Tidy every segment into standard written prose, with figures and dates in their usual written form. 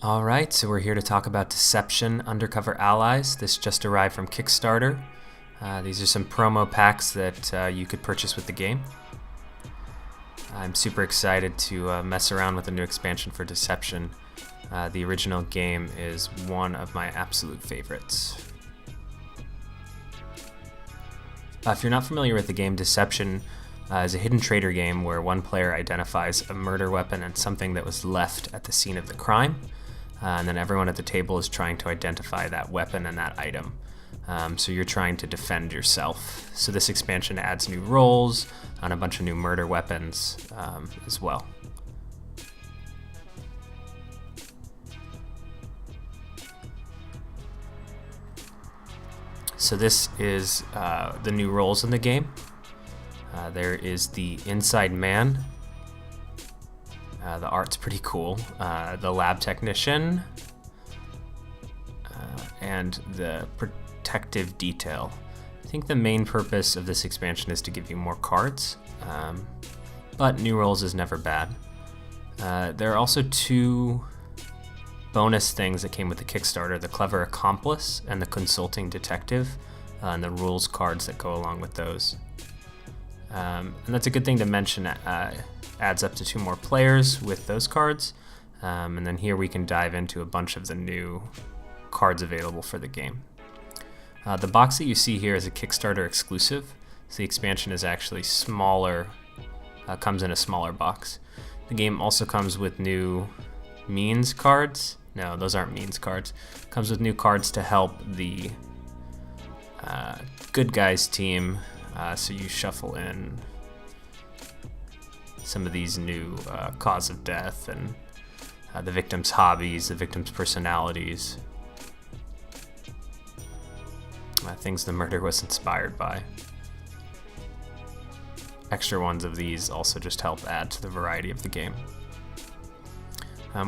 Alright, so we're here to talk about Deception Undercover Allies. This just arrived from Kickstarter. These are some promo packs that you could purchase with the game. I'm super excited to mess around with the new expansion for Deception. The original game is one of my absolute favorites. If you're not familiar with the game, Deception is a hidden traitor game where one player identifies a murder weapon and something that was left at the scene of the crime. And then everyone at the table is trying to identify that weapon and that item. So you're trying to defend yourself. So this expansion adds new roles and a bunch of new murder weapons as well. So this is the new roles in the game. There is the Inside Man. The art's pretty cool. The Lab Technician and the Protective Detail. I think the main purpose of this expansion is to give you more cards, but new roles is never bad. There are also two bonus things that came with the Kickstarter: the Clever Accomplice and the Consulting Detective, and the rules cards that go along with those. And that's a good thing to mention. Adds up to 2 more players with those cards, and then here we can dive into a bunch of the new cards available for the game. The box that you see here is a Kickstarter exclusive, so the expansion is actually smaller, comes in a smaller box. The game also comes with new means cards. No, those aren't means cards. Comes with new cards to help the good guys team, so you shuffle in some of these new cause of death and the victim's hobbies, the victim's personalities, things the murder was inspired by. Extra ones of these also just help add to the variety of the game.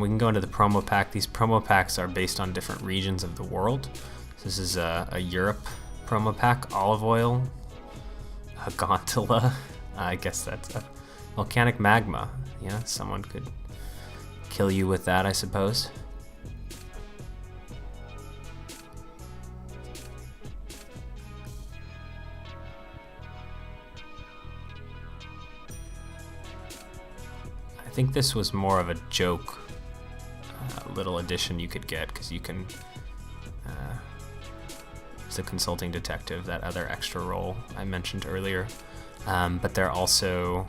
We can go into the promo pack. These promo packs are based on different regions of the world. So this is a Europe promo pack: olive oil, a gondola, I guess that's a volcanic magma. Yeah, someone could kill you with that, I suppose. I think this was more of a joke little addition you could get, because you can it's a Consulting Detective, that other extra role I mentioned earlier, but they're also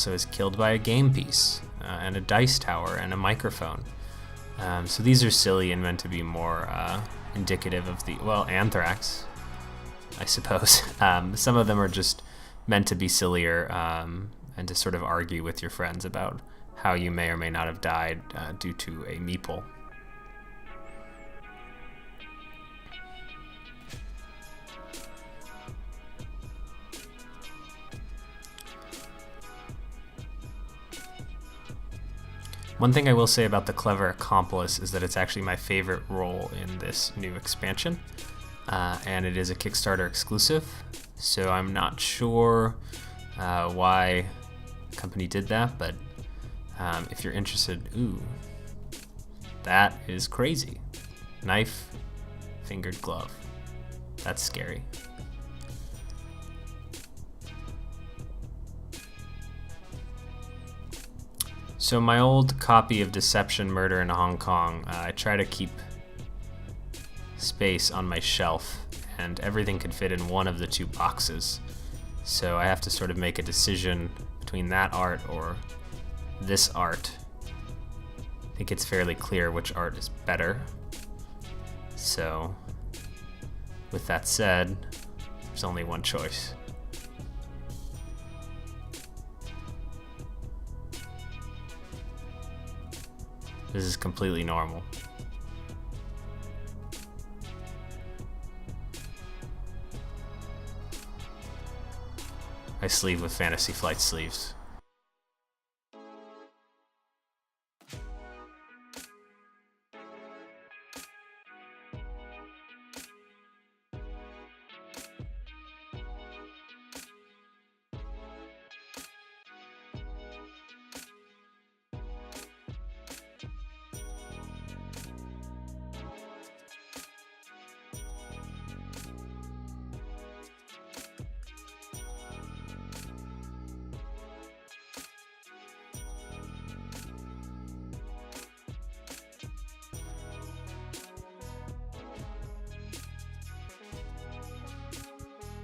is killed by a game piece and a dice tower and a microphone. So these are silly and meant to be more indicative of the, well, anthrax, I suppose. Some of them are just meant to be sillier and to sort of argue with your friends about how you may or may not have died due to a meeple. One thing I will say about the Clever Accomplice is that it's actually my favorite role in this new expansion, and it is a Kickstarter exclusive, so I'm not sure why the company did that, but if you're interested, ooh, that is crazy. Knife, fingered glove. That's scary. So my old copy of Deception Murder in Hong Kong, I try to keep space on my shelf, and everything could fit in one of the 2 boxes. So I have to sort of make a decision between that art or this art. I think it's fairly clear which art is better. So with that said, there's only one choice. This is completely normal. I sleeve with Fantasy Flight sleeves.